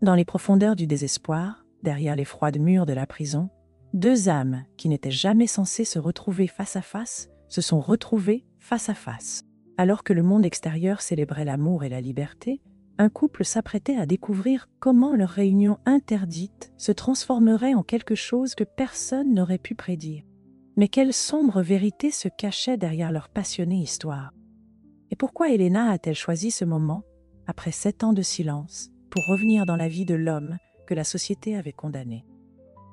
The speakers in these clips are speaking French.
Dans les profondeurs du désespoir, derrière les froides murs de la prison, deux âmes qui n'étaient jamais censées se retrouver face à face se sont retrouvées face à face. Alors que le monde extérieur célébrait l'amour et la liberté, un couple s'apprêtait à découvrir comment leur réunion interdite se transformerait en quelque chose que personne n'aurait pu prédire. Mais quelle sombre vérité se cachait derrière leur passionnée histoire? Et pourquoi Elena a-t-elle choisi ce moment, après 7 ans de silence, pour revenir dans la vie de l'homme que la société avait condamné?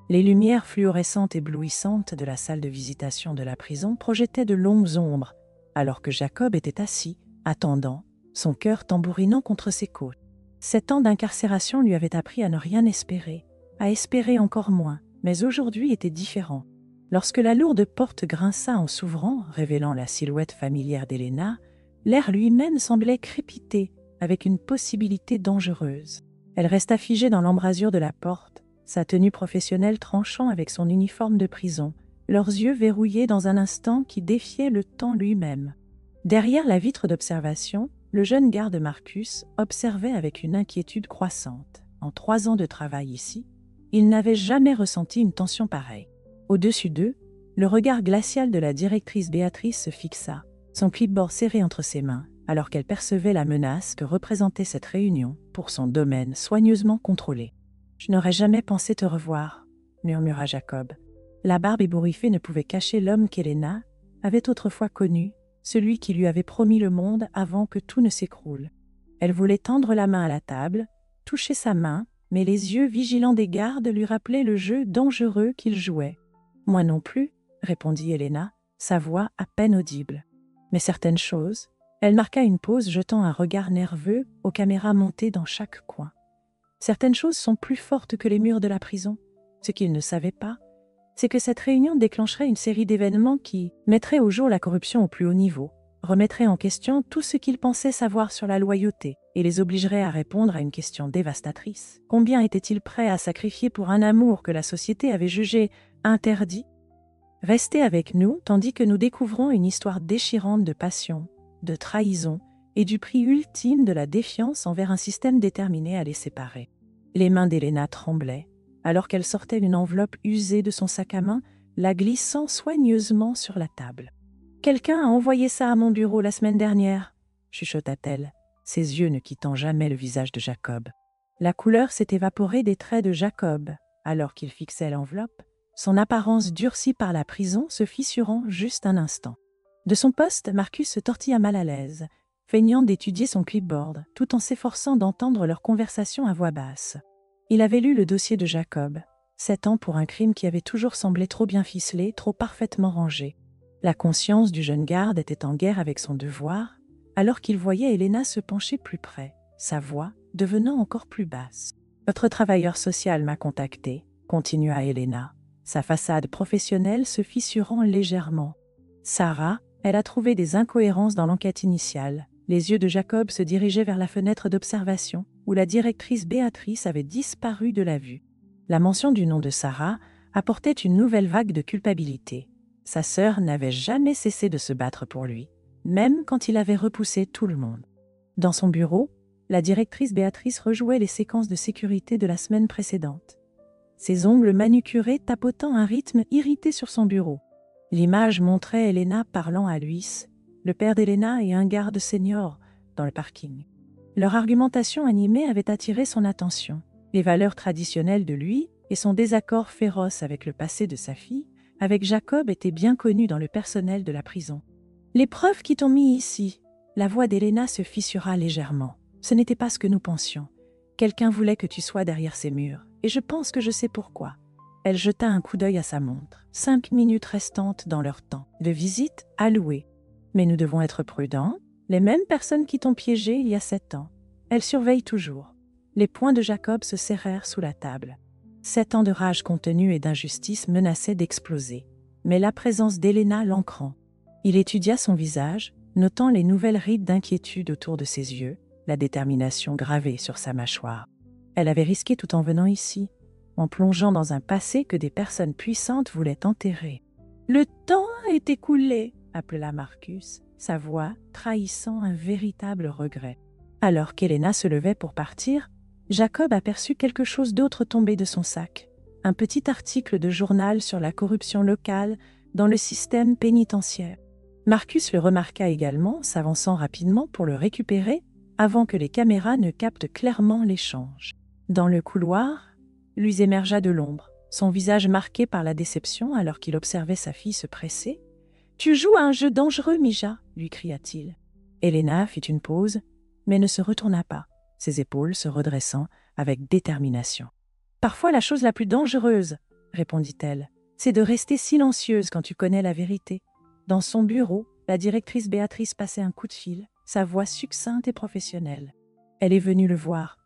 Les lumières fluorescentes éblouissantes de la salle de visitation de la prison projetaient de longues ombres, alors que Jacob était assis, attendant, son cœur tambourinant contre ses côtes. 7 ans d'incarcération lui avaient appris à ne rien espérer, à espérer encore moins, mais aujourd'hui était différent. Lorsque la lourde porte grinça en s'ouvrant, révélant la silhouette familière d'Elena, l'air lui-même semblait crépiter avec une possibilité dangereuse. Elle resta figée dans l'embrasure de la porte, sa tenue professionnelle tranchant avec son uniforme de prison, leurs yeux verrouillés dans un instant qui défiait le temps lui-même. Derrière la vitre d'observation, le jeune garde Marcus observait avec une inquiétude croissante. En 3 ans de travail ici, il n'avait jamais ressenti une tension pareille. Au-dessus d'eux, le regard glacial de la directrice Béatrice se fixa, son clipboard serré entre ses mains, alors qu'elle percevait la menace que représentait cette réunion pour son domaine soigneusement contrôlé. « Je n'aurais jamais pensé te revoir », murmura Jacob. La barbe ébouriffée ne pouvait cacher l'homme qu'Elena avait autrefois connu, celui qui lui avait promis le monde avant que tout ne s'écroule. Elle voulait tendre la main à la table, toucher sa main, mais les yeux vigilants des gardes lui rappelaient le jeu dangereux qu'il jouait. « Moi non plus », répondit Elena, sa voix à peine audible. Mais certaines choses, elle marqua une pause jetant un regard nerveux aux caméras montées dans chaque coin. Certaines choses sont plus fortes que les murs de la prison. Ce qu'il ne savait pas, c'est que cette réunion déclencherait une série d'événements qui mettraient au jour la corruption au plus haut niveau, remettrait en question tout ce qu'ils pensaient savoir sur la loyauté et les obligerait à répondre à une question dévastatrice. Combien étaient-ils prêts à sacrifier pour un amour que la société avait jugé interdit? Restez avec nous tandis que nous découvrons une histoire déchirante de passion, de trahison et du prix ultime de la défiance envers un système déterminé à les séparer. Les mains d'Elena tremblaient, alors qu'elle sortait une enveloppe usée de son sac à main, la glissant soigneusement sur la table. « Quelqu'un a envoyé ça à mon bureau la semaine dernière », chuchota-t-elle, ses yeux ne quittant jamais le visage de Jacob. La couleur s'est évaporée des traits de Jacob, alors qu'il fixait l'enveloppe, son apparence durcie par la prison se fissurant juste un instant. De son poste, Marcus se tortilla mal à l'aise, feignant d'étudier son clipboard, tout en s'efforçant d'entendre leur conversation à voix basse. Il avait lu le dossier de Jacob, 7 ans pour un crime qui avait toujours semblé trop bien ficelé, trop parfaitement rangé. La conscience du jeune garde était en guerre avec son devoir, alors qu'il voyait Elena se pencher plus près, sa voix devenant encore plus basse. « Votre travailleur social m'a contacté », continua Elena, sa façade professionnelle se fissurant légèrement. Sarah, elle a trouvé des incohérences dans l'enquête initiale. Les yeux de Jacob se dirigeaient vers la fenêtre d'observation, où la directrice Béatrice avait disparu de la vue. La mention du nom de Sarah apportait une nouvelle vague de culpabilité. Sa sœur n'avait jamais cessé de se battre pour lui, même quand il avait repoussé tout le monde. Dans son bureau, la directrice Béatrice rejouait les séquences de sécurité de la semaine précédente. Ses ongles manucurés tapotant un rythme irrité sur son bureau. L'image montrait Elena parlant à Luis, le père d'Elena et un garde senior, dans le parking. Leur argumentation animée avait attiré son attention. Les valeurs traditionnelles de lui et son désaccord féroce avec le passé de sa fille, avec Jacob, étaient bien connus dans le personnel de la prison. « Les preuves qui t'ont mis ici », la voix d'Elena se fissura légèrement. « Ce n'était pas ce que nous pensions. Quelqu'un voulait que tu sois derrière ces murs, et je pense que je sais pourquoi. » Elle jeta un coup d'œil à sa montre. 5 minutes restantes dans leur temps de visite alloué. « Mais nous devons être prudents. Les mêmes personnes qui t'ont piégé il y a 7 ans. Elles surveillent toujours. » Les poings de Jacob se serrèrent sous la table. 7 ans de rage contenue et d'injustice menaçaient d'exploser. Mais la présence d'Elena l'ancrant. Il étudia son visage, notant les nouvelles rides d'inquiétude autour de ses yeux, la détermination gravée sur sa mâchoire. Elle avait risqué tout en venant ici, en plongeant dans un passé que des personnes puissantes voulaient enterrer. « Le temps est écoulé », appela Marcus, sa voix trahissant un véritable regret. Alors qu'Elena se levait pour partir, Jacob aperçut quelque chose d'autre tomber de son sac. Un petit article de journal sur la corruption locale dans le système pénitentiaire. Marcus le remarqua également, s'avançant rapidement pour le récupérer avant que les caméras ne captent clairement l'échange. Dans le couloir, lui émergea de l'ombre, son visage marqué par la déception alors qu'il observait sa fille se presser. « Tu joues à un jeu dangereux, Mija !» lui cria-t-il. Elena fit une pause, mais ne se retourna pas, ses épaules se redressant avec détermination. « Parfois la chose la plus dangereuse, » répondit-elle, « c'est de rester silencieuse quand tu connais la vérité. » Dans son bureau, la directrice Béatrice passait un coup de fil, sa voix succincte et professionnelle. Elle est venue le voir.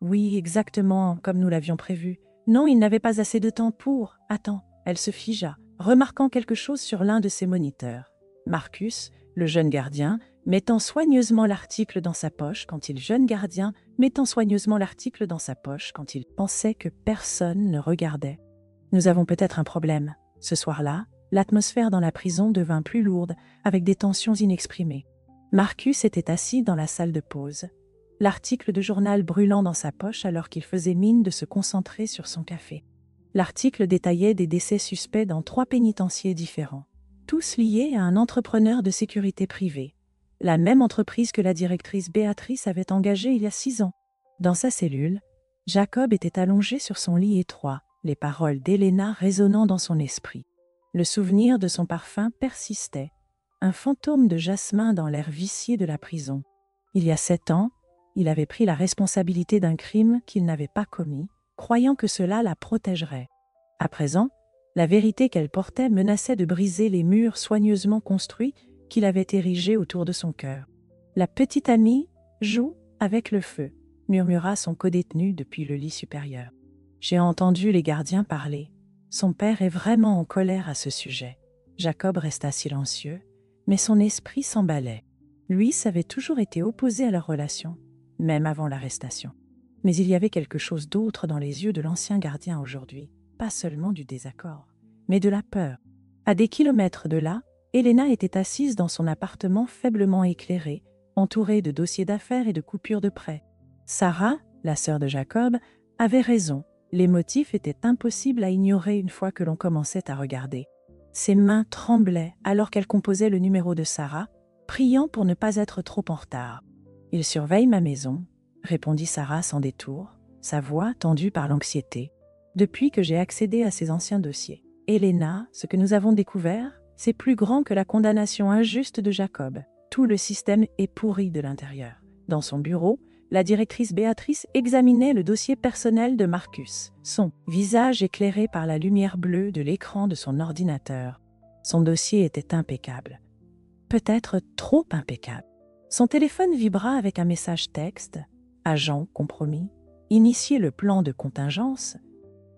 Oui, exactement comme nous l'avions prévu. Non, il n'avait pas assez de temps pour... Attends, elle se figea, remarquant quelque chose sur l'un de ses moniteurs. Marcus, le jeune gardien, mettant soigneusement l'article dans sa poche quand il pensait que personne ne regardait. Nous avons peut-être un problème. Ce soir-là, l'atmosphère dans la prison devint plus lourde, avec des tensions inexprimées. Marcus était assis dans la salle de pause, l'article de journal brûlant dans sa poche alors qu'il faisait mine de se concentrer sur son café. L'article détaillait des décès suspects dans 3 pénitenciers différents, tous liés à un entrepreneur de sécurité privée, la même entreprise que la directrice Béatrice avait engagée il y a 6 ans. Dans sa cellule, Jacob était allongé sur son lit étroit, les paroles d'Elena résonnant dans son esprit. Le souvenir de son parfum persistait, un fantôme de jasmin dans l'air vicié de la prison. Il y a 7 ans, il avait pris la responsabilité d'un crime qu'il n'avait pas commis, croyant que cela la protégerait. À présent, la vérité qu'elle portait menaçait de briser les murs soigneusement construits qu'il avait érigés autour de son cœur. « La petite amie joue avec le feu », murmura son codétenu depuis le lit supérieur. « J'ai entendu les gardiens parler. Son père est vraiment en colère à ce sujet. » Jacob resta silencieux, mais son esprit s'emballait. Lui avait toujours été opposé à leur relation, même avant l'arrestation. Mais il y avait quelque chose d'autre dans les yeux de l'ancien gardien aujourd'hui, pas seulement du désaccord, mais de la peur. À des kilomètres de là, Elena était assise dans son appartement faiblement éclairé, entourée de dossiers d'affaires et de coupures de prêt. Sarah, la sœur de Jacob, avait raison. Les motifs étaient impossibles à ignorer une fois que l'on commençait à regarder. Ses mains tremblaient alors qu'elle composait le numéro de Sarah, priant pour ne pas être trop en retard. « Il surveille ma maison », répondit Sarah sans détour, sa voix tendue par l'anxiété. « Depuis que j'ai accédé à ces anciens dossiers. Elena, ce que nous avons découvert, c'est plus grand que la condamnation injuste de Jacob. Tout le système est pourri de l'intérieur. » Dans son bureau, la directrice Béatrice examinait le dossier personnel de Marcus, son visage éclairé par la lumière bleue de l'écran de son ordinateur. Son dossier était impeccable. Peut-être trop impeccable. Son téléphone vibra avec un message texte. Agent compromis. Initier le plan de contingence.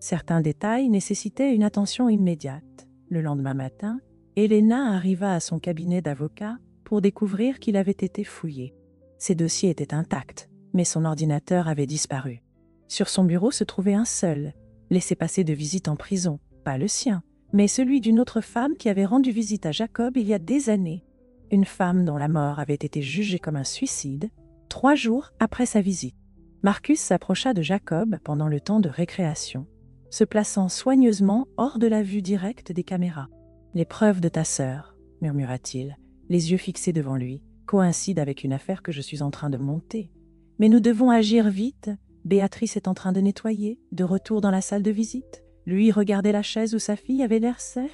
Certains détails nécessitaient une attention immédiate. Le lendemain matin, Elena arriva à son cabinet d'avocat pour découvrir qu'il avait été fouillé. Ses dossiers étaient intacts, mais son ordinateur avait disparu. Sur son bureau se trouvait un seul, laissez-passer de visite en prison, pas le sien, mais celui d'une autre femme qui avait rendu visite à Jacob il y a des années. Une femme dont la mort avait été jugée comme un suicide 3 jours après sa visite. Marcus s'approcha de Jacob pendant le temps de récréation, se plaçant soigneusement hors de la vue directe des caméras. « Les preuves de ta sœur, » murmura-t-il, les yeux fixés devant lui, « coïncident avec une affaire que je suis en train de monter. Mais nous devons agir vite. Béatrice est en train de nettoyer, de retour dans la salle de visite. Lui regardait la chaise où sa fille avait l'air saine,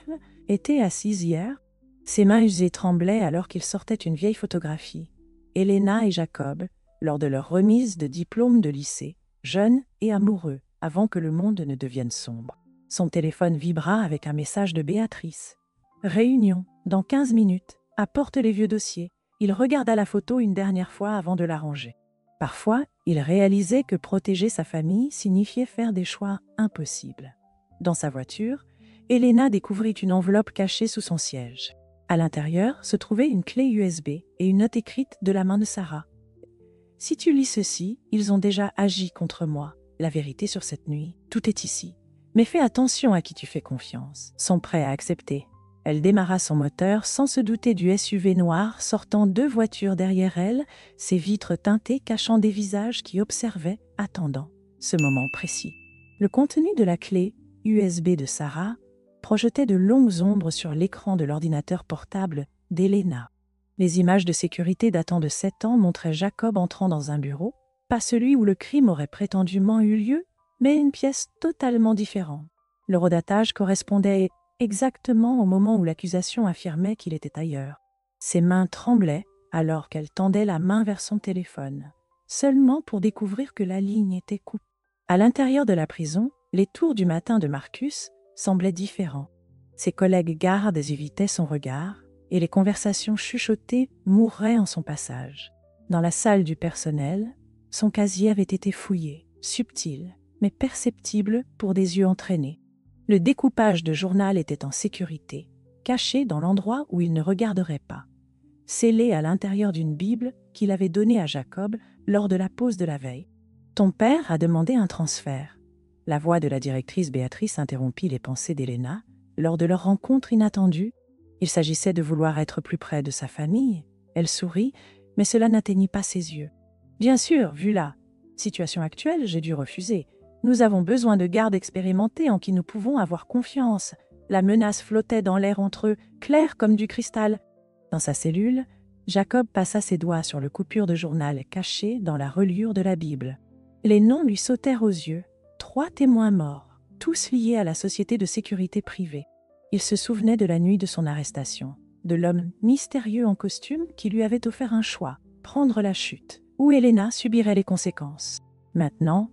était assise hier. » Ses mains usées tremblaient alors qu'il sortait une vieille photographie. Elena et Jacob, lors de leur remise de diplôme de lycée, jeunes et amoureux, avant que le monde ne devienne sombre. Son téléphone vibra avec un message de Béatrice. « Réunion, dans 15 minutes. Apporte les vieux dossiers. » Il regarda la photo une dernière fois avant de la ranger. Parfois, il réalisait que protéger sa famille signifiait faire des choix impossibles. Dans sa voiture, Elena découvrit une enveloppe cachée sous son siège. À l'intérieur se trouvait une clé USB et une note écrite de la main de Sarah. « Si tu lis ceci, ils ont déjà agi contre moi. La vérité sur cette nuit, tout est ici. Mais fais attention à qui tu fais confiance. » Sont prêts à accepter. Elle démarra son moteur sans se douter du SUV noir sortant 2 voitures derrière elle, ses vitres teintées cachant des visages qui observaient, attendant. ce moment précis. Le contenu de la clé USB de Sarah projetait de longues ombres sur l'écran de l'ordinateur portable d'Elena. Les images de sécurité datant de 7 ans montraient Jacob entrant dans un bureau, pas celui où le crime aurait prétendument eu lieu, mais une pièce totalement différente. Le redatage correspondait exactement au moment où l'accusation affirmait qu'il était ailleurs. Ses mains tremblaient alors qu'elle tendait la main vers son téléphone, seulement pour découvrir que la ligne était coupée. À l'intérieur de la prison, les tours du matin de Marcus semblaient différents. Ses collègues gardes évitaient son regard et les conversations chuchotées mourraient en son passage. Dans la salle du personnel, son casier avait été fouillé, subtil, mais perceptible pour des yeux entraînés. Le découpage de journal était en sécurité, caché dans l'endroit où il ne regarderait pas, scellé à l'intérieur d'une Bible qu'il avait donnée à Jacob lors de la pause de la veille. « Ton père a demandé un transfert. » La voix de la directrice Béatrice interrompit les pensées d'Elena lors de leur rencontre inattendue. Il s'agissait de vouloir être plus près de sa famille. Elle sourit, mais cela n'atteignit pas ses yeux. « Bien sûr, vu la situation actuelle, j'ai dû refuser. Nous avons besoin de gardes expérimentés en qui nous pouvons avoir confiance. » La menace flottait dans l'air entre eux, claire comme du cristal. Dans sa cellule, Jacob passa ses doigts sur le coupure de journal caché dans la reliure de la Bible. Les noms lui sautèrent aux yeux. 3 témoins morts, tous liés à la société de sécurité privée. Il se souvenait de la nuit de son arrestation, de l'homme mystérieux en costume qui lui avait offert un choix, prendre la chute, ou Elena subirait les conséquences. Maintenant,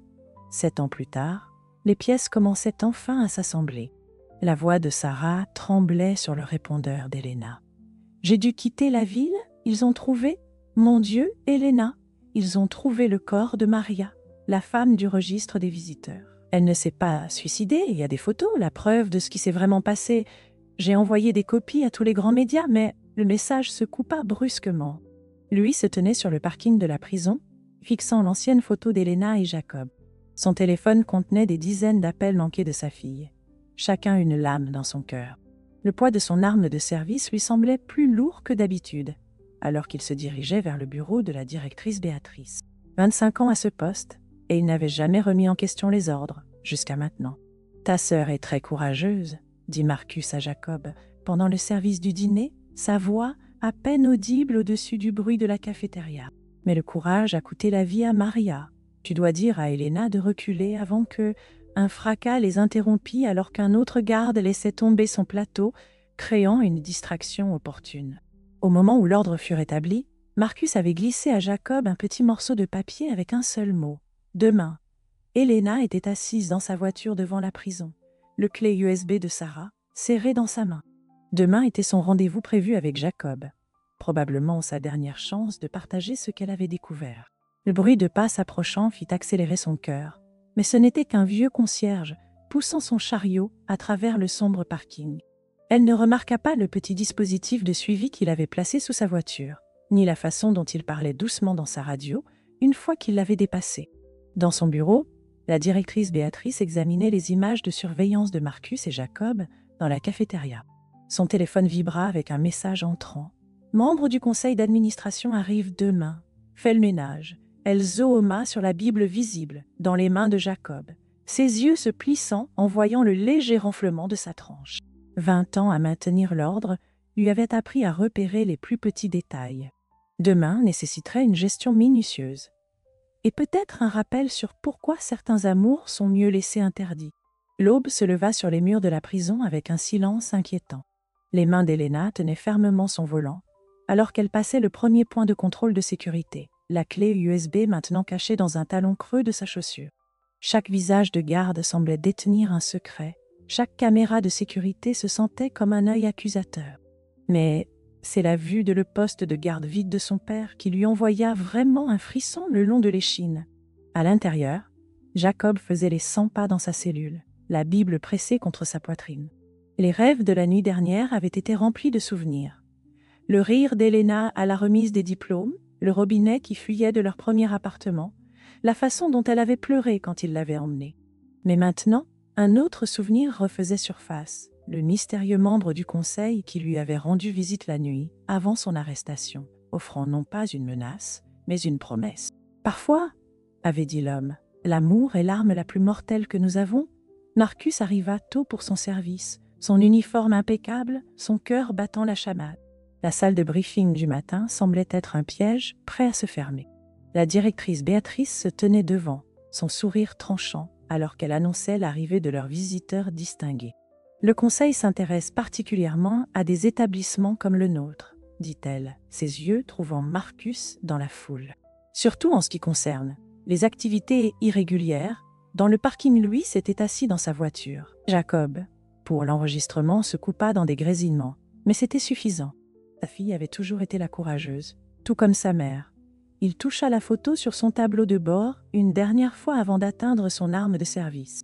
7 ans plus tard, les pièces commençaient enfin à s'assembler. La voix de Sarah tremblait sur le répondeur d'Elena. « J'ai dû quitter la ville, ils ont trouvé, mon Dieu, Elena, ils ont trouvé le corps de Maria, la femme du registre des visiteurs. Elle ne s'est pas suicidée, il y a des photos, la preuve de ce qui s'est vraiment passé. J'ai envoyé des copies à tous les grands médias, mais le message se coupa brusquement. » Lui se tenait sur le parking de la prison, fixant l'ancienne photo d'Elena et Jacob. Son téléphone contenait des dizaines d'appels manqués de sa fille, chacun une lame dans son cœur. Le poids de son arme de service lui semblait plus lourd que d'habitude, alors qu'il se dirigeait vers le bureau de la directrice Béatrice. 25 ans à ce poste, et il n'avait jamais remis en question les ordres, jusqu'à maintenant. « Ta sœur est très courageuse, » dit Marcus à Jacob, pendant le service du dîner, sa voix à peine audible au-dessus du bruit de la cafétéria. « Mais le courage a coûté la vie à Maria. Tu dois dire à Elena de reculer avant que... » Un fracas les interrompit alors qu'un autre garde laissait tomber son plateau, créant une distraction opportune. Au moment où l'ordre fut rétabli, Marcus avait glissé à Jacob un petit morceau de papier avec un seul mot. « Demain ». Elena était assise dans sa voiture devant la prison, le clé USB de Sarah serré dans sa main. Demain était son rendez-vous prévu avec Jacob, probablement sa dernière chance de partager ce qu'elle avait découvert. Le bruit de pas s'approchant fit accélérer son cœur, mais ce n'était qu'un vieux concierge poussant son chariot à travers le sombre parking. Elle ne remarqua pas le petit dispositif de suivi qu'il avait placé sous sa voiture, ni la façon dont il parlait doucement dans sa radio une fois qu'il l'avait dépassé. Dans son bureau, la directrice Béatrice examinait les images de surveillance de Marcus et Jacob dans la cafétéria. Son téléphone vibra avec un message entrant. « Membre du conseil d'administration arrive demain. Fais le ménage. » Elle zooma sur la Bible visible, dans les mains de Jacob, ses yeux se plissant en voyant le léger renflement de sa tranche. 20 ans à maintenir l'ordre lui avaient appris à repérer les plus petits détails. Demain nécessiterait une gestion minutieuse. Et peut-être un rappel sur pourquoi certains amours sont mieux laissés interdits. L'aube se leva sur les murs de la prison avec un silence inquiétant. Les mains d'Elena tenaient fermement son volant, alors qu'elle passait le premier point de contrôle de sécurité, la clé USB maintenant cachée dans un talon creux de sa chaussure. Chaque visage de garde semblait détenir un secret. Chaque caméra de sécurité se sentait comme un œil accusateur. Mais c'est la vue de le poste de garde vide de son père qui lui envoya vraiment un frisson le long de l'échine. À l'intérieur, Jacob faisait les 100 pas dans sa cellule, la Bible pressée contre sa poitrine. Les rêves de la nuit dernière avaient été remplis de souvenirs. Le rire d'Elena à la remise des diplômes, le robinet qui fuyait de leur premier appartement, la façon dont elle avait pleuré quand il l'avait emmenée. Mais maintenant, un autre souvenir refaisait surface, le mystérieux membre du conseil qui lui avait rendu visite la nuit, avant son arrestation, offrant non pas une menace, mais une promesse. « Parfois, » avait dit l'homme, « L'amour est l'arme la plus mortelle que nous avons. Marcus arriva tôt pour son service, son uniforme impeccable, son cœur battant la chamade. La salle de briefing du matin semblait être un piège prêt à se fermer. La directrice Béatrice se tenait devant, son sourire tranchant, alors qu'elle annonçait l'arrivée de leurs visiteurs distingués. « Le conseil s'intéresse particulièrement à des établissements comme le nôtre, dit-elle, ses yeux trouvant Marcus dans la foule. Surtout en ce qui concerne les activités irrégulières. Dans le parking, Louis s'était assis dans sa voiture. Jacob, pour l'enregistrement, se coupa dans des grésillements, mais c'était suffisant. Sa fille avait toujours été la courageuse, tout comme sa mère. Il toucha la photo sur son tableau de bord une dernière fois avant d'atteindre son arme de service.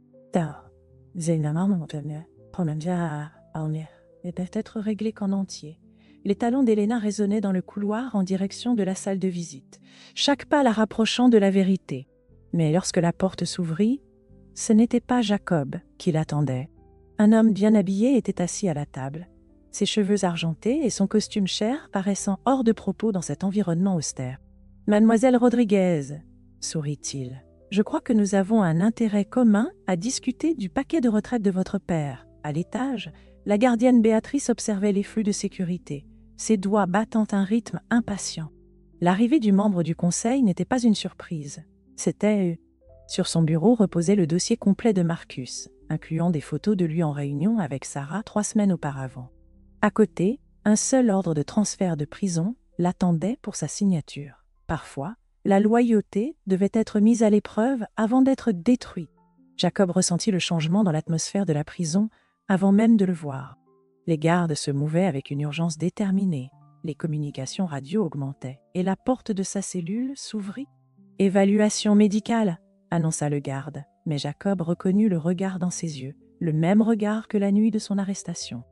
Était peut-être réglé qu'en entier. Les talons d'Helena résonnaient dans le couloir en direction de la salle de visite, chaque pas la rapprochant de la vérité. Mais lorsque la porte s'ouvrit, ce n'était pas Jacob qui l'attendait. Un homme bien habillé était assis à la table, ses cheveux argentés et son costume cher paraissant hors de propos dans cet environnement austère. « Mademoiselle Rodriguez, sourit-il, je crois que nous avons un intérêt commun à discuter du paquet de retraite de votre père. » À l'étage, la gardienne Béatrice observait les flux de sécurité, ses doigts battant un rythme impatient. L'arrivée du membre du conseil n'était pas une surprise. C'était... Sur son bureau reposait le dossier complet de Marcus, incluant des photos de lui en réunion avec Sarah 3 semaines auparavant. À côté, un seul ordre de transfert de prison l'attendait pour sa signature. Parfois, la loyauté devait être mise à l'épreuve avant d'être détruite. Jacob ressentit le changement dans l'atmosphère de la prison avant même de le voir. Les gardes se mouvaient avec une urgence déterminée, les communications radio augmentaient, et la porte de sa cellule s'ouvrit. « Évaluation médicale !» annonça le garde, mais Jacob reconnut le regard dans ses yeux, le même regard que la nuit de son arrestation.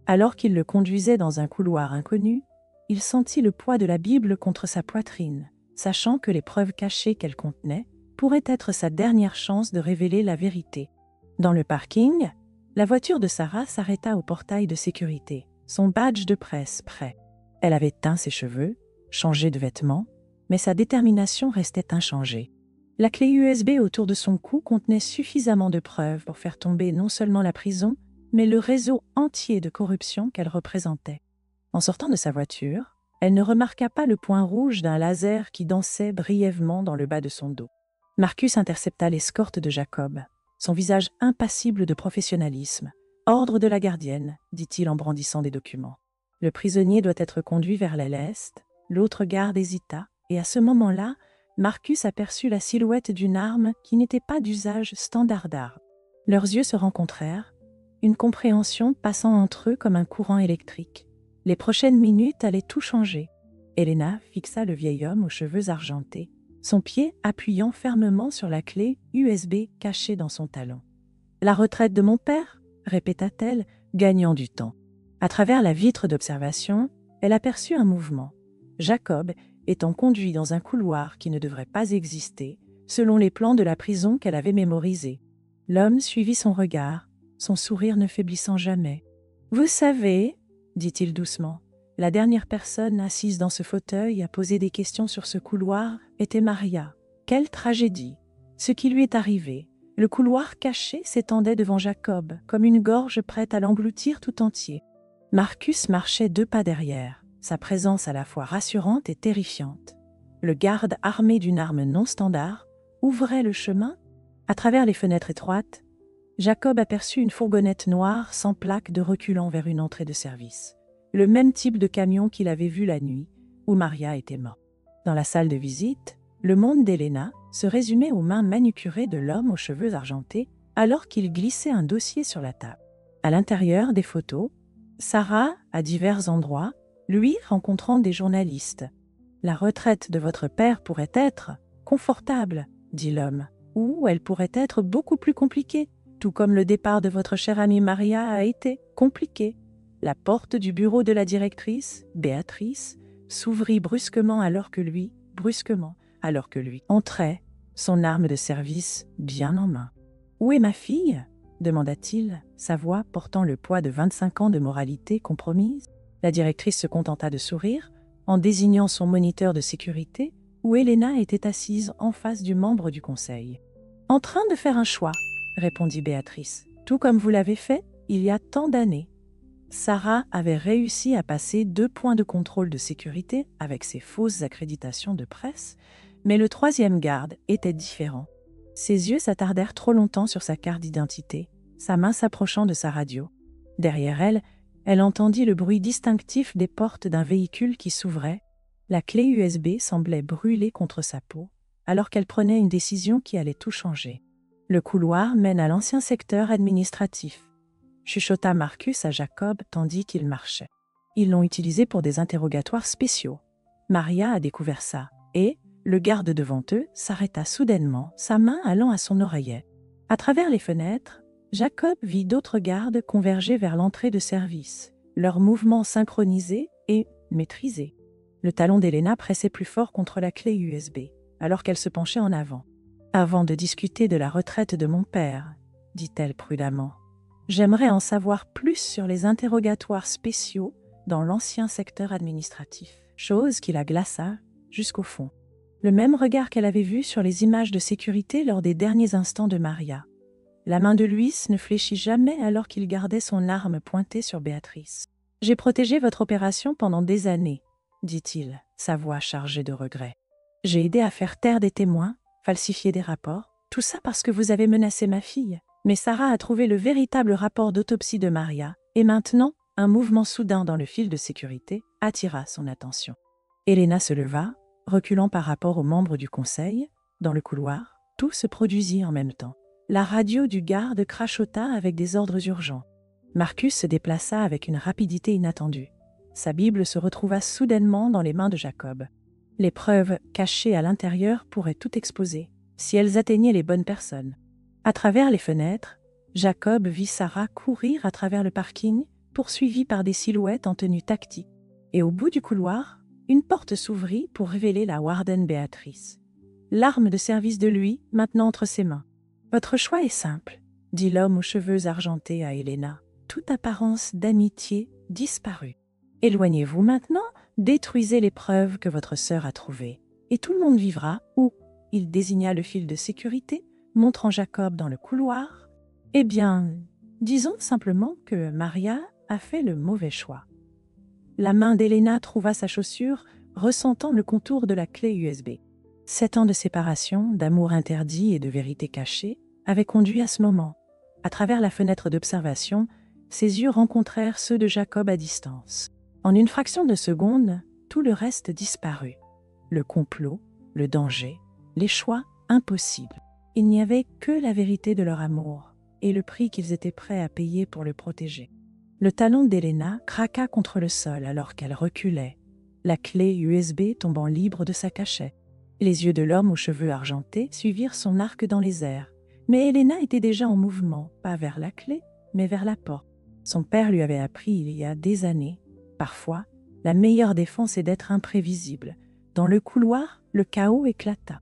Alors qu'il le conduisait dans un couloir inconnu, il sentit le poids de la Bible contre sa poitrine, sachant que les preuves cachées qu'elle contenait pourraient être sa dernière chance de révéler la vérité. Dans le parking, la voiture de Sarah s'arrêta au portail de sécurité, son badge de presse prêt. Elle avait teint ses cheveux, changé de vêtements, mais sa détermination restait inchangée. La clé USB autour de son cou contenait suffisamment de preuves pour faire tomber non seulement la prison, mais le réseau entier de corruption qu'elle représentait. En sortant de sa voiture, elle ne remarqua pas le point rouge d'un laser qui dansait brièvement dans le bas de son dos. Marcus intercepta l'escorte de Jacob, son visage impassible de professionnalisme. « Ordre de la gardienne », dit-il en brandissant des documents. Le prisonnier doit être conduit vers l'est. L'autre garde hésita, et à ce moment-là, Marcus aperçut la silhouette d'une arme qui n'était pas d'usage standardard. Leurs yeux se rencontrèrent, une compréhension passant entre eux comme un courant électrique. Les prochaines minutes allaient tout changer. Helena fixa le vieil homme aux cheveux argentés, son pied appuyant fermement sur la clé USB cachée dans son talon. « La retraite de mon père ?» répéta-t-elle, gagnant du temps. À travers la vitre d'observation, elle aperçut un mouvement. Jacob étant conduit dans un couloir qui ne devrait pas exister, selon les plans de la prison qu'elle avait mémorisés. L'homme suivit son regard, son sourire ne faiblissant jamais. « Vous savez, » dit-il doucement, « la dernière personne assise dans ce fauteuil à poser des questions sur ce couloir était Maria. Quelle tragédie! Ce qui lui est arrivé. Le couloir caché s'étendait devant Jacob, comme une gorge prête à l'engloutir tout entier. Marcus marchait 2 pas derrière, sa présence à la fois rassurante et terrifiante. Le garde armé d'une arme non standard ouvrait le chemin. À travers les fenêtres étroites, Jacob aperçut une fourgonnette noire sans plaque de reculant vers une entrée de service. Le même type de camion qu'il avait vu la nuit, où Maria était morte. Dans la salle de visite, le monde d'Helena se résumait aux mains manucurées de l'homme aux cheveux argentés alors qu'il glissait un dossier sur la table. À l'intérieur des photos, Sarah, à divers endroits, lui rencontrant des journalistes. « La retraite de votre père pourrait être confortable, » dit l'homme, « ou elle pourrait être beaucoup plus compliquée, tout comme le départ de votre chère amie Maria a été compliqué. » La porte du bureau de la directrice, Béatrice, s'ouvrit brusquement alors que lui entrait, son arme de service bien en main. « Où est ma fille ?» demanda-t-il, sa voix portant le poids de 25 ans de moralité compromise. La directrice se contenta de sourire, en désignant son moniteur de sécurité, où Helena était assise en face du membre du conseil. En train de faire un choix, répondit Béatrice, tout comme vous l'avez fait il y a tant d'années. Sarah avait réussi à passer 2 points de contrôle de sécurité avec ses fausses accréditations de presse, mais le troisième garde était différent. Ses yeux s'attardèrent trop longtemps sur sa carte d'identité, sa main s'approchant de sa radio. Derrière elle, elle entendit le bruit distinctif des portes d'un véhicule qui s'ouvrait. La clé USB semblait brûler contre sa peau, alors qu'elle prenait une décision qui allait tout changer. Le couloir mène à l'ancien secteur administratif, chuchota Marcus à Jacob tandis qu'il marchait. Ils l'ont utilisé pour des interrogatoires spéciaux. Maria a découvert ça, et le garde devant eux s'arrêta soudainement, sa main allant à son oreillet. À travers les fenêtres, Jacob vit d'autres gardes converger vers l'entrée de service, leurs mouvements synchronisés et maîtrisés. Le talon d'Elena pressait plus fort contre la clé USB, alors qu'elle se penchait en avant. « Avant de discuter de la retraite de mon père, » dit-elle prudemment, « j'aimerais en savoir plus sur les interrogatoires spéciaux dans l'ancien secteur administratif. » Chose qui la glaça jusqu'au fond. Le même regard qu'elle avait vu sur les images de sécurité lors des derniers instants de Maria. La main de Luis ne fléchit jamais alors qu'il gardait son arme pointée sur Béatrice. « J'ai protégé votre opération pendant des années, » dit-il, sa voix chargée de regret. « J'ai aidé à faire taire des témoins, falsifier des rapports, tout ça parce que vous avez menacé ma fille. Mais Sarah a trouvé le véritable rapport d'autopsie de Maria, et maintenant, un mouvement soudain dans le fil de sécurité attira son attention. Elena se leva, reculant par rapport aux membres du conseil. Dans le couloir, tout se produisit en même temps. La radio du garde crachota avec des ordres urgents. Marcus se déplaça avec une rapidité inattendue. Sa Bible se retrouva soudainement dans les mains de Jacob. Les preuves cachées à l'intérieur pourraient tout exposer, si elles atteignaient les bonnes personnes. À travers les fenêtres, Jacob vit Sarah courir à travers le parking, poursuivie par des silhouettes en tenue tactique. Et au bout du couloir, une porte s'ouvrit pour révéler la Warden Béatrice. L'arme de service de lui, maintenant entre ses mains. « Votre choix est simple, » dit l'homme aux cheveux argentés à Elena. Toute apparence d'amitié disparut. « Éloignez-vous maintenant, détruisez les preuves que votre sœur a trouvées, et tout le monde vivra, ou, il désigna le fil de sécurité, montrant Jacob dans le couloir. Eh bien, disons simplement que Maria a fait le mauvais choix. » La main d'Elena trouva sa chaussure, ressentant le contour de la clé USB. 7 ans de séparation, d'amour interdit et de vérité cachée avaient conduit à ce moment. À travers la fenêtre d'observation, ses yeux rencontrèrent ceux de Jacob à distance. En une fraction de seconde, tout le reste disparut. Le complot, le danger, les choix impossibles. Il n'y avait que la vérité de leur amour et le prix qu'ils étaient prêts à payer pour le protéger. Le talon d'Elena craqua contre le sol alors qu'elle reculait, la clé USB tombant libre de sa cachette. Les yeux de l'homme aux cheveux argentés suivirent son arc dans les airs, mais Elena était déjà en mouvement, pas vers la clé, mais vers la porte. Son père lui avait appris il y a des années. Parfois, la meilleure défense est d'être imprévisible. Dans le couloir, le chaos éclata.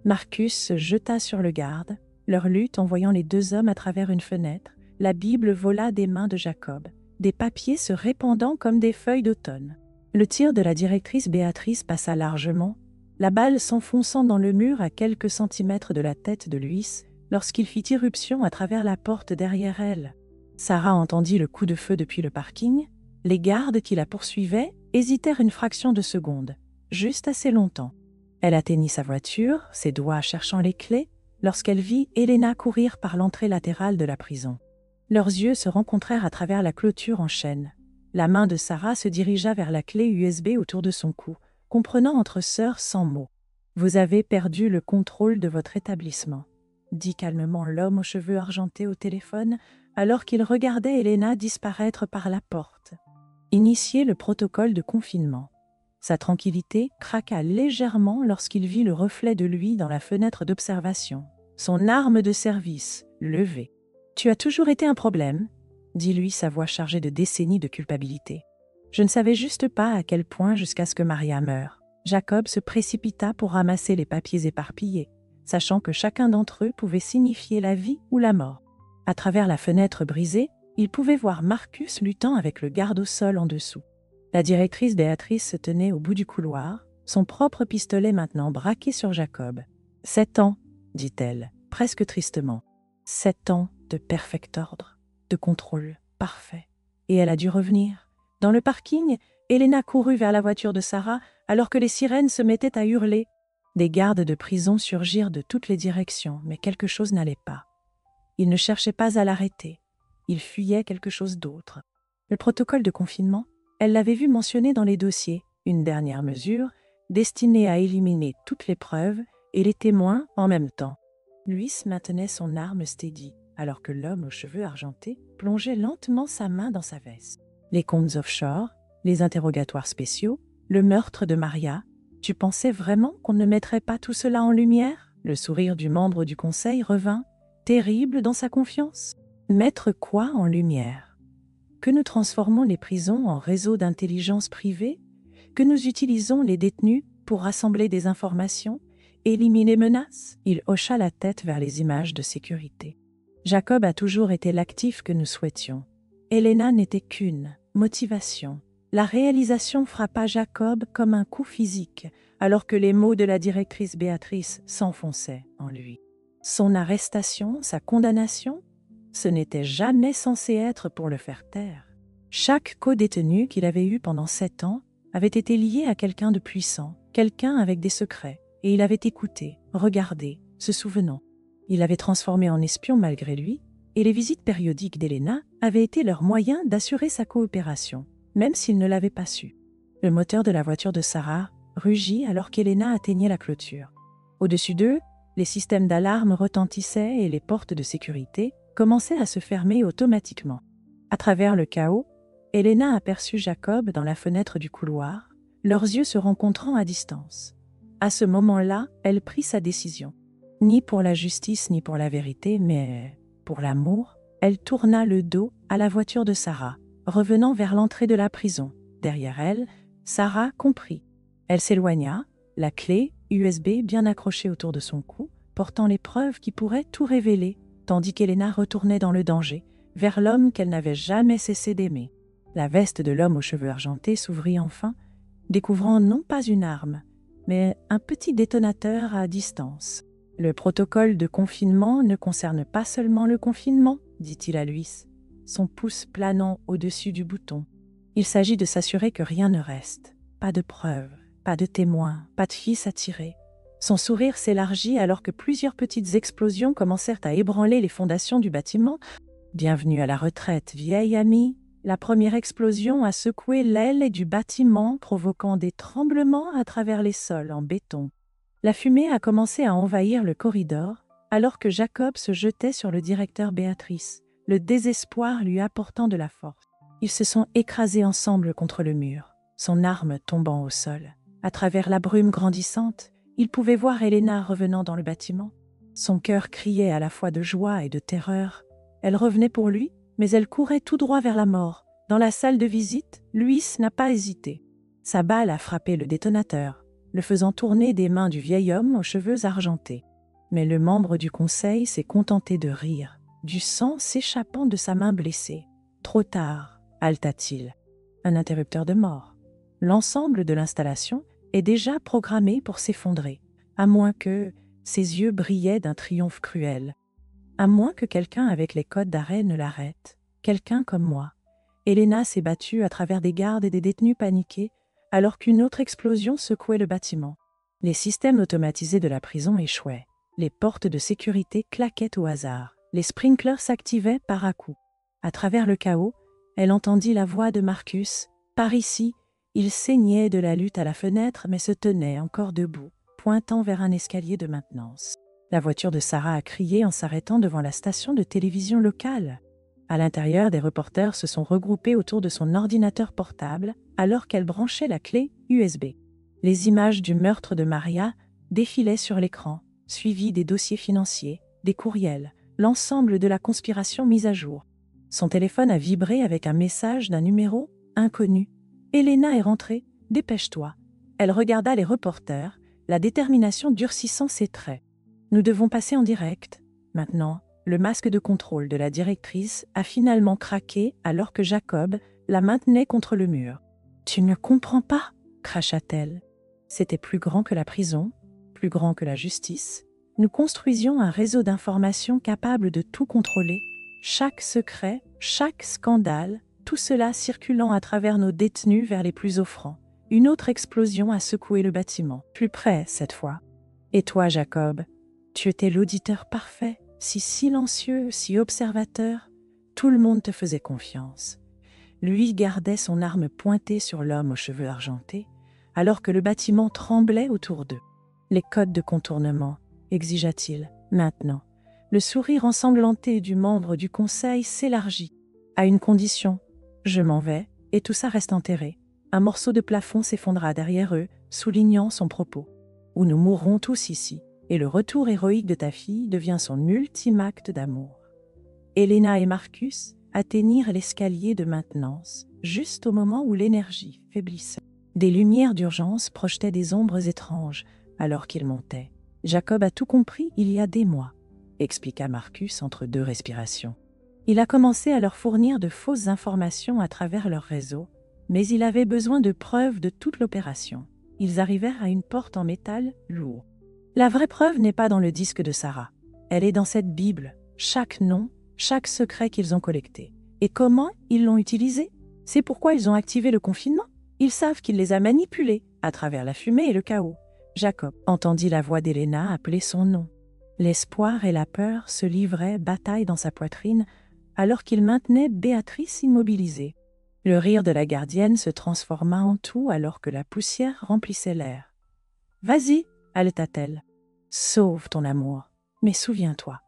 Marcus se jeta sur le garde, leur lutte en voyant les 2 hommes à travers une fenêtre. La Bible vola des mains de Jacob, des papiers se répandant comme des feuilles d'automne. Le tir de la directrice Béatrice passa largement, la balle s'enfonçant dans le mur à quelques centimètres de la tête de Luis lorsqu'il fit irruption à travers la porte derrière elle. Sarah entendit le coup de feu depuis le parking. Les gardes qui la poursuivaient hésitèrent une fraction de seconde, juste assez longtemps. Elle atteignit sa voiture, ses doigts cherchant les clés, lorsqu'elle vit Elena courir par l'entrée latérale de la prison. Leurs yeux se rencontrèrent à travers la clôture en chêne. La main de Sarah se dirigea vers la clé USB autour de son cou, comprenant entre sœurs sans mots. « Vous avez perdu le contrôle de votre établissement », dit calmement l'homme aux cheveux argentés au téléphone, alors qu'il regardait Elena disparaître par la porte. Initier le protocole de confinement. Sa tranquillité craqua légèrement lorsqu'il vit le reflet de lui dans la fenêtre d'observation. Son arme de service, levée. « Tu as toujours été un problème », dit-lui sa voix chargée de décennies de culpabilité. Je ne savais juste pas à quel point jusqu'à ce que Maria meure. Jacob se précipita pour ramasser les papiers éparpillés, sachant que chacun d'entre eux pouvait signifier la vie ou la mort. À travers la fenêtre brisée, il pouvait voir Marcus luttant avec le garde au sol en dessous. La directrice Béatrice se tenait au bout du couloir, son propre pistolet maintenant braqué sur Jacob. « 7 ans, dit-elle, presque tristement. 7 ans de perfect ordre, de contrôle parfait. Et elle a dû revenir. Dans le parking, Elena courut vers la voiture de Sarah alors que les sirènes se mettaient à hurler. Des gardes de prison surgirent de toutes les directions, mais quelque chose n'allait pas. Ils ne cherchaient pas à l'arrêter. Ils fuyaient quelque chose d'autre. Le protocole de confinement, elle l'avait vu mentionné dans les dossiers, une dernière mesure destinée à éliminer toutes les preuves et les témoins en même temps. Luis maintenait son arme steady, alors que l'homme aux cheveux argentés plongeait lentement sa main dans sa veste. Les comptes offshore, les interrogatoires spéciaux, le meurtre de Maria. Tu pensais vraiment qu'on ne mettrait pas tout cela en lumière? Le sourire du membre du conseil revint, terrible dans sa confiance. Mettre quoi en lumière? Que nous transformons les prisons en réseaux d'intelligence privée? Que nous utilisons les détenus pour rassembler des informations, éliminer menaces? Il hocha la tête vers les images de sécurité. Jacob a toujours été l'actif que nous souhaitions. Elena n'était qu'une motivation. La réalisation frappa Jacob comme un coup physique, alors que les mots de la directrice Béatrice s'enfonçaient en lui. Son arrestation, sa condamnation, ce n'était jamais censé être pour le faire taire. Chaque co-détenu qu'il avait eu pendant 7 ans avait été lié à quelqu'un de puissant, quelqu'un avec des secrets, et il avait écouté, regardé, se souvenant. Il avait transformé en espion malgré lui, et les visites périodiques d'Elena avaient été leur moyen d'assurer sa coopération, même s'il ne l'avait pas su. Le moteur de la voiture de Sarah rugit alors qu'Elena atteignait la clôture. Au-dessus d'eux, les systèmes d'alarme retentissaient et les portes de sécurité commençaient à se fermer automatiquement. À travers le chaos, Elena aperçut Jacob dans la fenêtre du couloir, leurs yeux se rencontrant à distance. À ce moment-là, elle prit sa décision. Ni pour la justice ni pour la vérité, mais pour l'amour, elle tourna le dos à la voiture de Sarah, revenant vers l'entrée de la prison. Derrière elle, Sarah comprit. Elle s'éloigna, la clé USB bien accrochée autour de son cou, portant les preuves qui pourraient tout révéler, tandis qu'Elena retournait dans le danger, vers l'homme qu'elle n'avait jamais cessé d'aimer. La veste de l'homme aux cheveux argentés s'ouvrit enfin, découvrant non pas une arme, mais un petit détonateur à distance. « Le protocole de confinement ne concerne pas seulement le confinement, dit-il à Luis, son pouce planant au-dessus du bouton. Il s'agit de s'assurer que rien ne reste. Pas de preuves, pas de témoins, pas de fils à tirer. » Son sourire s'élargit alors que plusieurs petites explosions commencèrent à ébranler les fondations du bâtiment. « Bienvenue à la retraite, vieille amie. » La première explosion a secoué l'aile du bâtiment, provoquant des tremblements à travers les sols en béton. La fumée a commencé à envahir le corridor, alors que Jacob se jetait sur le directeur Béatrice, le désespoir lui apportant de la force. Ils se sont écrasés ensemble contre le mur, son arme tombant au sol. À travers la brume grandissante, il pouvait voir Elena revenant dans le bâtiment. Son cœur criait à la fois de joie et de terreur. Elle revenait pour lui, mais elle courait tout droit vers la mort. Dans la salle de visite, Luis n'a pas hésité. Sa balle a frappé le détonateur, le faisant tourner des mains du vieil homme aux cheveux argentés. Mais le membre du conseil s'est contenté de rire, du sang s'échappant de sa main blessée. « Trop tard », haleta-t-il. Un interrupteur de mort. L'ensemble de l'installation est déjà programmé pour s'effondrer, à moins que ses yeux brillaient d'un triomphe cruel. À moins que quelqu'un avec les codes d'arrêt ne l'arrête, quelqu'un comme moi. Elena s'est battue à travers des gardes et des détenus paniqués, alors qu'une autre explosion secouait le bâtiment. Les systèmes automatisés de la prison échouaient. Les portes de sécurité claquaient au hasard. Les sprinklers s'activaient par à-coups. À travers le chaos, elle entendit la voix de Marcus. Par ici, il saignait de la lutte à la fenêtre, mais se tenait encore debout, pointant vers un escalier de maintenance. La voiture de Sarah a crié en s'arrêtant devant la station de télévision locale. À l'intérieur, des reporters se sont regroupés autour de son ordinateur portable alors qu'elle branchait la clé USB. Les images du meurtre de Maria défilaient sur l'écran, suivies des dossiers financiers, des courriels, l'ensemble de la conspiration mise à jour. Son téléphone a vibré avec un message d'un numéro inconnu. « Elena est rentrée, dépêche-toi. » Elle regarda les reporters, la détermination durcissant ses traits. « Nous devons passer en direct. » Maintenant, le masque de contrôle de la directrice a finalement craqué alors que Jacob la maintenait contre le mur. « Tu ne comprends pas » cracha-t-elle. C'était plus grand que la prison, plus grand que la justice, Nous construisions un réseau d'informations capable de tout contrôler, chaque secret, chaque scandale, tout cela circulant à travers nos détenus vers les plus offrants. Une autre explosion a secoué le bâtiment, plus près cette fois. Et toi, Jacob, tu étais l'auditeur parfait, si silencieux, si observateur. Tout le monde te faisait confiance. Lui gardait son arme pointée sur l'homme aux cheveux argentés, alors que le bâtiment tremblait autour d'eux. Les codes de contournement, exigea-t-il, maintenant. Le sourire ensanglanté du membre du conseil s'élargit. À une condition, je m'en vais, et tout ça reste enterré. Un morceau de plafond s'effondra derrière eux, soulignant son propos. Ou nous mourrons tous ici, et le retour héroïque de ta fille devient son ultime acte d'amour. Helena et Marcus atteignirent l'escalier de maintenance, juste au moment où l'énergie faiblissait. Des lumières d'urgence projetaient des ombres étranges alors qu'ils montaient. Jacob a tout compris il y a des mois, expliqua Marcus entre deux respirations. Il a commencé à leur fournir de fausses informations à travers leur réseau, mais il avait besoin de preuves de toute l'opération. Ils arrivèrent à une porte en métal lourd. La vraie preuve n'est pas dans le disque de Sarah. Elle est dans cette Bible, chaque nom, chaque secret qu'ils ont collecté. Et comment ils l'ont utilisé? C'est pourquoi ils ont activé le confinement. Ils savent qu'il les a manipulés à travers la fumée et le chaos. Jacob entendit la voix d'Helena appeler son nom. L'espoir et la peur se livraient bataille dans sa poitrine alors qu'il maintenait Béatrice immobilisée. Le rire de la gardienne se transforma en tout alors que la poussière remplissait l'air. « Vas-y » haleta-t-elle. « Sauve ton amour. Mais souviens-toi,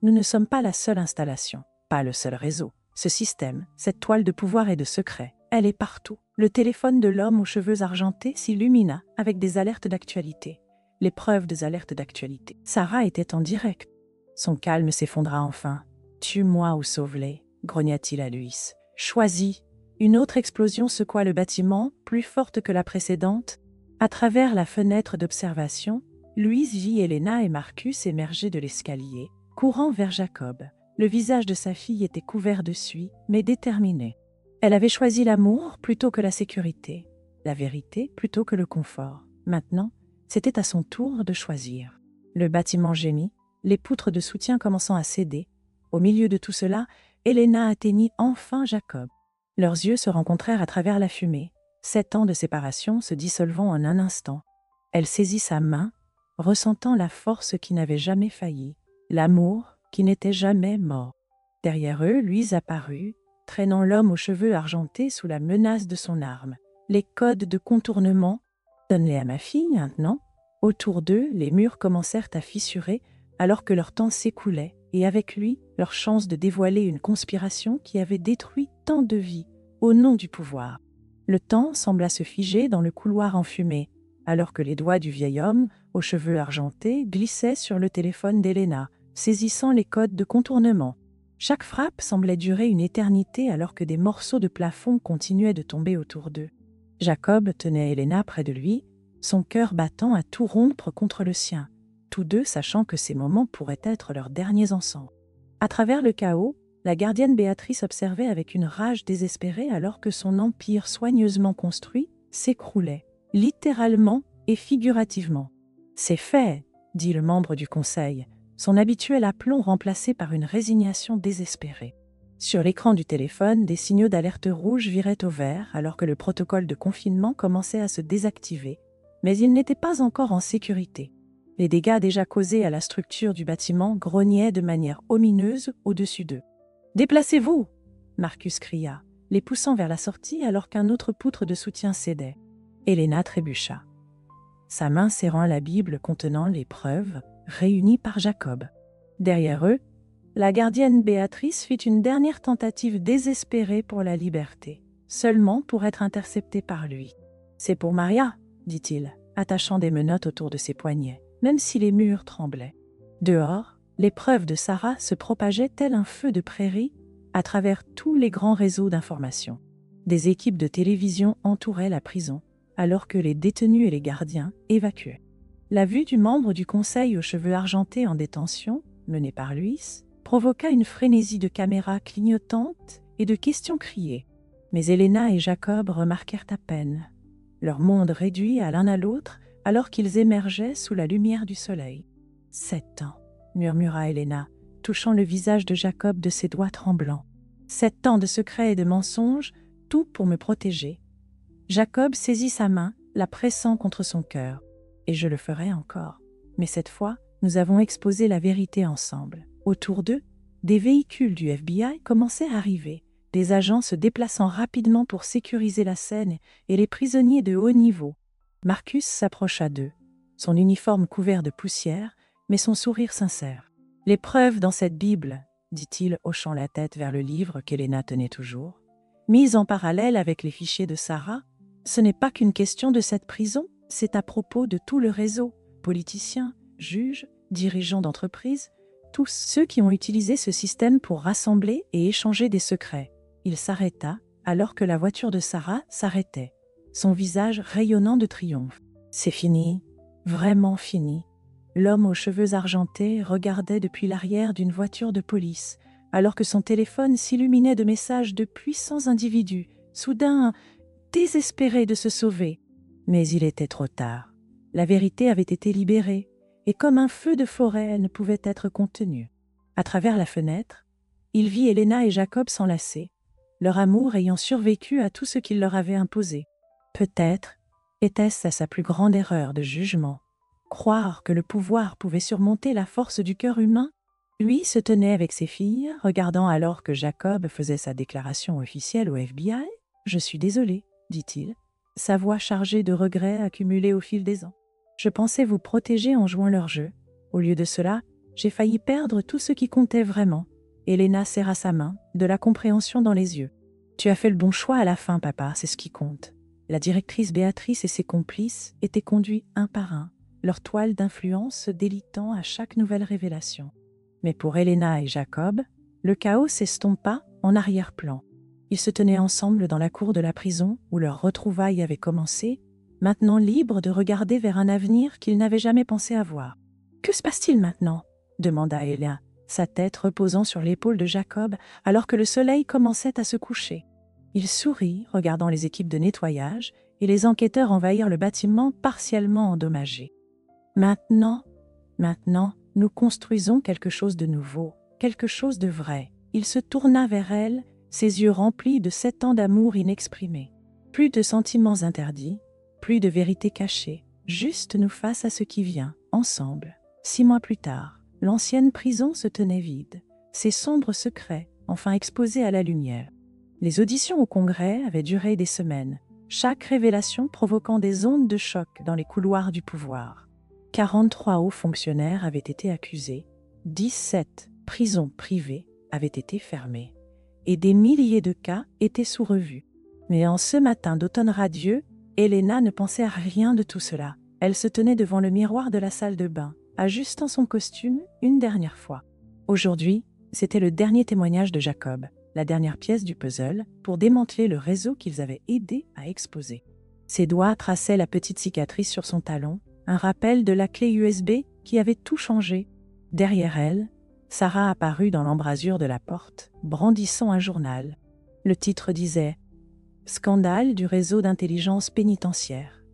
nous ne sommes pas la seule installation, pas le seul réseau. Ce système, cette toile de pouvoir et de secret, elle est partout. » Le téléphone de l'homme aux cheveux argentés s'illumina avec des alertes d'actualité. Les preuves des alertes d'actualité. Sarah était en direct. Son calme s'effondra enfin. « Tue-moi ou sauve-les » grogna-t-il à Luis. « Choisis !» Une autre explosion secoua le bâtiment, plus forte que la précédente. À travers la fenêtre d'observation, Louise vit Helena et Marcus émerger de l'escalier, courant vers Jacob. Le visage de sa fille était couvert de suie, mais déterminé. Elle avait choisi l'amour plutôt que la sécurité, la vérité plutôt que le confort. Maintenant, c'était à son tour de choisir. Le bâtiment gémit, les poutres de soutien commençant à céder. Au milieu de tout cela, Helena atteignit enfin Jacob. Leurs yeux se rencontrèrent à travers la fumée, 7 ans de séparation se dissolvant en un instant. Elle saisit sa main, ressentant la force qui n'avait jamais failli, l'amour qui n'était jamais mort. Derrière eux, Louise apparut, traînant l'homme aux cheveux argentés sous la menace de son arme. Les codes de contournement, donne-les à ma fille maintenant. Autour d'eux, les murs commencèrent à fissurer alors que leur temps s'écoulait, et avec lui, leur chance de dévoiler une conspiration qui avait détruit tant de vies, au nom du pouvoir. Le temps sembla se figer dans le couloir enfumé, alors que les doigts du vieil homme, aux cheveux argentés, glissaient sur le téléphone d'Helena, saisissant les codes de contournement. Chaque frappe semblait durer une éternité alors que des morceaux de plafond continuaient de tomber autour d'eux. Jacob tenait Helena près de lui, son cœur battant à tout rompre contre le sien, tous deux sachant que ces moments pourraient être leurs derniers ensemble. À travers le chaos, la gardienne Béatrice observait avec une rage désespérée alors que son empire soigneusement construit s'écroulait, littéralement et figurativement. « C'est fait !» dit le membre du conseil, son habituel aplomb remplacé par une résignation désespérée. Sur l'écran du téléphone, des signaux d'alerte rouge viraient au vert alors que le protocole de confinement commençait à se désactiver, mais il n'était pas encore en sécurité. Les dégâts déjà causés à la structure du bâtiment grognaient de manière omineuse au-dessus d'eux. « Déplacez-vous » Marcus cria, les poussant vers la sortie alors qu'un autre poutre de soutien cédait. Helena trébucha, sa main serrant la Bible contenant les preuves réunies par Jacob. Derrière eux, la gardienne Béatrice fit une dernière tentative désespérée pour la liberté, seulement pour être interceptée par lui. « C'est pour Maria » dit-il, attachant des menottes autour de ses poignets, même si les murs tremblaient. Dehors, les preuves de Sarah se propageaient tel un feu de prairie à travers tous les grands réseaux d'information. Des équipes de télévision entouraient la prison, alors que les détenus et les gardiens évacuaient. La vue du membre du conseil aux cheveux argentés en détention, mené par Luis, provoqua une frénésie de caméras clignotantes et de questions criées. Mais Helena et Jacob remarquèrent à peine, leur monde réduit à l'un à l'autre alors qu'ils émergeaient sous la lumière du soleil. 7 ans, murmura Helena, touchant le visage de Jacob de ses doigts tremblants. 7 ans de secrets et de mensonges, tout pour me protéger. Jacob saisit sa main, la pressant contre son cœur. Et je le ferai encore. Mais cette fois, nous avons exposé la vérité ensemble. Autour d'eux, des véhicules du FBI commençaient à arriver, des agents se déplaçant rapidement pour sécuriser la scène et les prisonniers de haut niveau. Marcus s'approcha d'eux, son uniforme couvert de poussière, mais son sourire sincère. « Les preuves dans cette Bible, dit-il, hochant la tête vers le livre qu'Helena tenait toujours, mises en parallèle avec les fichiers de Sarah, ce n'est pas qu'une question de cette prison, c'est à propos de tout le réseau, politiciens, juges, dirigeants d'entreprises, tous ceux qui ont utilisé ce système pour rassembler et échanger des secrets. » Il s'arrêta alors que la voiture de Sarah s'arrêtait, son visage rayonnant de triomphe. « C'est fini, vraiment fini. » L'homme aux cheveux argentés regardait depuis l'arrière d'une voiture de police, alors que son téléphone s'illuminait de messages de puissants individus, soudain désespérés de se sauver. Mais il était trop tard. La vérité avait été libérée, et comme un feu de forêt, elle ne pouvait être contenue. À travers la fenêtre, il vit Helena et Jacob s'enlacer, leur amour ayant survécu à tout ce qu'il leur avait imposé. Peut-être était-ce sa plus grande erreur de jugement. Croire que le pouvoir pouvait surmonter la force du cœur humain. Lui se tenait avec ses filles, regardant alors que Jacob faisait sa déclaration officielle au FBI. « Je suis désolé, dit-il, sa voix chargée de regrets accumulés au fil des ans. Je pensais vous protéger en jouant leur jeu. Au lieu de cela, j'ai failli perdre tout ce qui comptait vraiment. » Helena serra sa main, de la compréhension dans les yeux. « Tu as fait le bon choix à la fin, papa, c'est ce qui compte. » La directrice Béatrice et ses complices étaient conduits un par un, leur toile d'influence se délitant à chaque nouvelle révélation. Mais pour Helena et Jacob, le chaos s'estompa en arrière-plan. Ils se tenaient ensemble dans la cour de la prison où leur retrouvaille avait commencé, maintenant libres de regarder vers un avenir qu'ils n'avaient jamais pensé avoir. « Que se passe-t-il maintenant ?» demanda Helena, sa tête reposant sur l'épaule de Jacob alors que le soleil commençait à se coucher. Il sourit, regardant les équipes de nettoyage, et les enquêteurs envahirent le bâtiment partiellement endommagé. Maintenant, nous construisons quelque chose de nouveau, quelque chose de vrai. » Il se tourna vers elle, ses yeux remplis de 7 ans d'amour inexprimé. Plus de sentiments interdits, plus de vérité cachée, juste nous face à ce qui vient, ensemble. 6 mois plus tard, l'ancienne prison se tenait vide, ses sombres secrets enfin exposés à la lumière. Les auditions au Congrès avaient duré des semaines, chaque révélation provoquant des ondes de choc dans les couloirs du pouvoir. 43 hauts fonctionnaires avaient été accusés, 17 prisons privées avaient été fermées, et des milliers de cas étaient sous revue. Mais en ce matin d'automne radieux, Helena ne pensait à rien de tout cela. Elle se tenait devant le miroir de la salle de bain, ajustant son costume une dernière fois. Aujourd'hui, c'était le dernier témoignage de Jacob, la dernière pièce du puzzle pour démanteler le réseau qu'ils avaient aidé à exposer. Ses doigts traçaient la petite cicatrice sur son talon, un rappel de la clé USB qui avait tout changé. Derrière elle, Sarah apparut dans l'embrasure de la porte, brandissant un journal. Le titre disait « Scandale du réseau d'intelligence pénitentiaire ».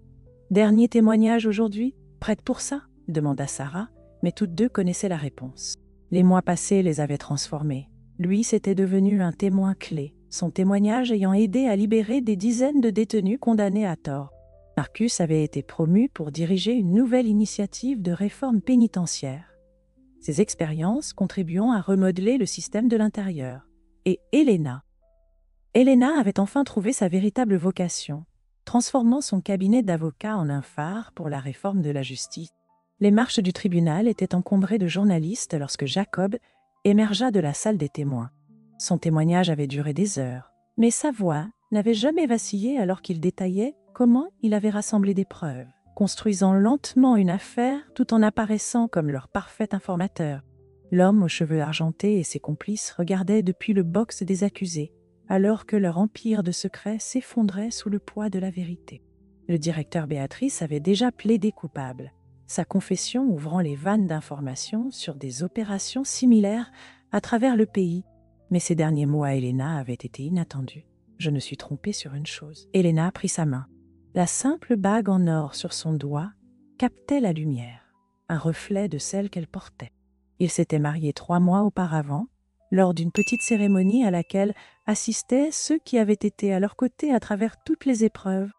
« Dernier témoignage aujourd'hui, prête pour ça ?» demanda Sarah, mais toutes deux connaissaient la réponse. Les mois passés les avaient transformés. Lui s'était devenu un témoin clé, son témoignage ayant aidé à libérer des dizaines de détenus condamnés à tort. Marcus avait été promu pour diriger une nouvelle initiative de réforme pénitentiaire, ses expériences contribuant à remodeler le système de l'intérieur. Et Helena avait enfin trouvé sa véritable vocation, transformant son cabinet d'avocats en un phare pour la réforme de la justice. Les marches du tribunal étaient encombrées de journalistes lorsque Jacob émergea de la salle des témoins. Son témoignage avait duré des heures, mais sa voix n'avait jamais vacillé alors qu'il détaillait comment il avait rassemblé des preuves, construisant lentement une affaire tout en apparaissant comme leur parfait informateur. L'homme aux cheveux argentés et ses complices regardaient depuis le box des accusés, alors que leur empire de secrets s'effondrait sous le poids de la vérité. Le directeur Béatrice avait déjà plaidé coupable, sa confession ouvrant les vannes d'informations sur des opérations similaires à travers le pays. Mais ces derniers mots à Helena avaient été inattendus. « Je me suis trompée sur une chose. » Helena prit sa main. La simple bague en or sur son doigt captait la lumière. un reflet de celle qu'elle portait. Ils s'étaient mariés 3 mois auparavant, lors d'une petite cérémonie à laquelle assistaient ceux qui avaient été à leur côté à travers toutes les épreuves.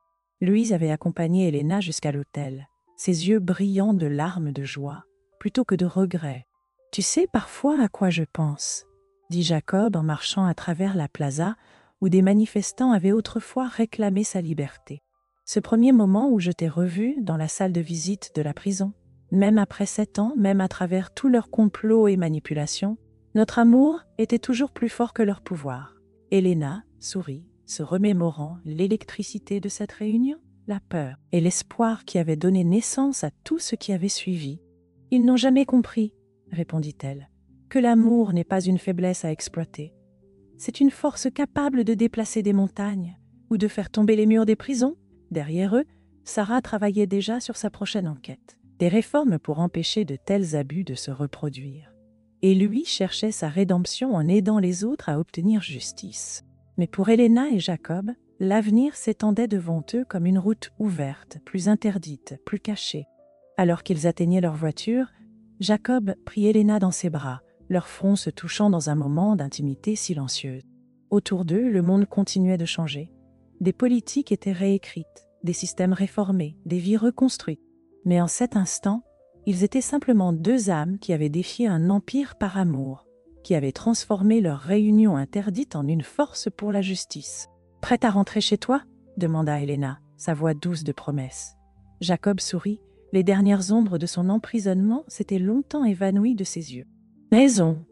Louise avait accompagné Helena jusqu'à l'hôtel, ses yeux brillants de larmes de joie, plutôt que de regret. « Tu sais parfois à quoi je pense ?» dit Jacob en marchant à travers la plaza où des manifestants avaient autrefois réclamé sa liberté. « Ce premier moment où je t'ai revu dans la salle de visite de la prison, même après 7 ans, même à travers tous leurs complots et manipulations, notre amour était toujours plus fort que leur pouvoir. » Helena sourit, se remémorant l'électricité de cette réunion, la peur et l'espoir qui avaient donné naissance à tout ce qui avait suivi. « Ils n'ont jamais compris, » répondit-elle, « que l'amour n'est pas une faiblesse à exploiter. C'est une force capable de déplacer des montagnes ou de faire tomber les murs des prisons. » Derrière eux, Sarah travaillait déjà sur sa prochaine enquête, des réformes pour empêcher de tels abus de se reproduire. Et lui cherchait sa rédemption en aidant les autres à obtenir justice. Mais pour Helena et Jacob, l'avenir s'étendait devant eux comme une route ouverte, plus interdite, plus cachée. Alors qu'ils atteignaient leur voiture, Jacob prit Helena dans ses bras, leurs fronts se touchant dans un moment d'intimité silencieuse. Autour d'eux, le monde continuait de changer. Des politiques étaient réécrites, des systèmes réformés, des vies reconstruites. Mais en cet instant, ils étaient simplement 2 âmes qui avaient défié un empire par amour, qui avaient transformé leur réunion interdite en une force pour la justice. « Prête à rentrer chez toi ?» demanda Helena, sa voix douce de promesse. Jacob sourit. Les dernières ombres de son emprisonnement s'étaient longtemps évanouies de ses yeux. « Maison !»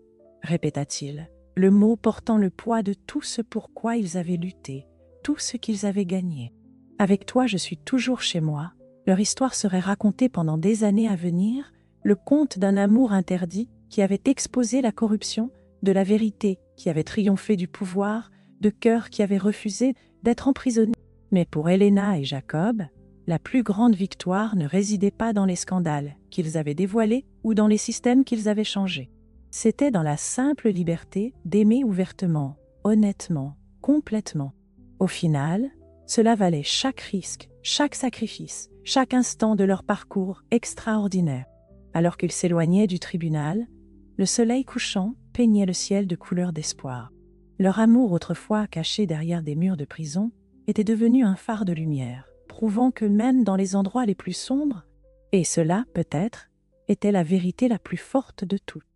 répéta-t-il, le mot portant le poids de tout ce pour quoi ils avaient lutté, tout ce qu'ils avaient gagné. « Avec toi, je suis toujours chez moi. » Leur histoire serait racontée pendant des années à venir, le conte d'un amour interdit qui avait exposé la corruption, de la vérité qui avait triomphé du pouvoir, de cœurs qui avaient refusé d'être emprisonnés. Mais pour Helena et Jacob, la plus grande victoire ne résidait pas dans les scandales qu'ils avaient dévoilés ou dans les systèmes qu'ils avaient changés. C'était dans la simple liberté d'aimer ouvertement, honnêtement, complètement. Au final, cela valait chaque risque, chaque sacrifice, chaque instant de leur parcours extraordinaire. Alors qu'ils s'éloignaient du tribunal, le soleil couchant peignait le ciel de couleurs d'espoir. Leur amour autrefois caché derrière des murs de prison était devenu un phare de lumière, prouvant que même dans les endroits les plus sombres, et cela, peut-être, était la vérité la plus forte de toutes.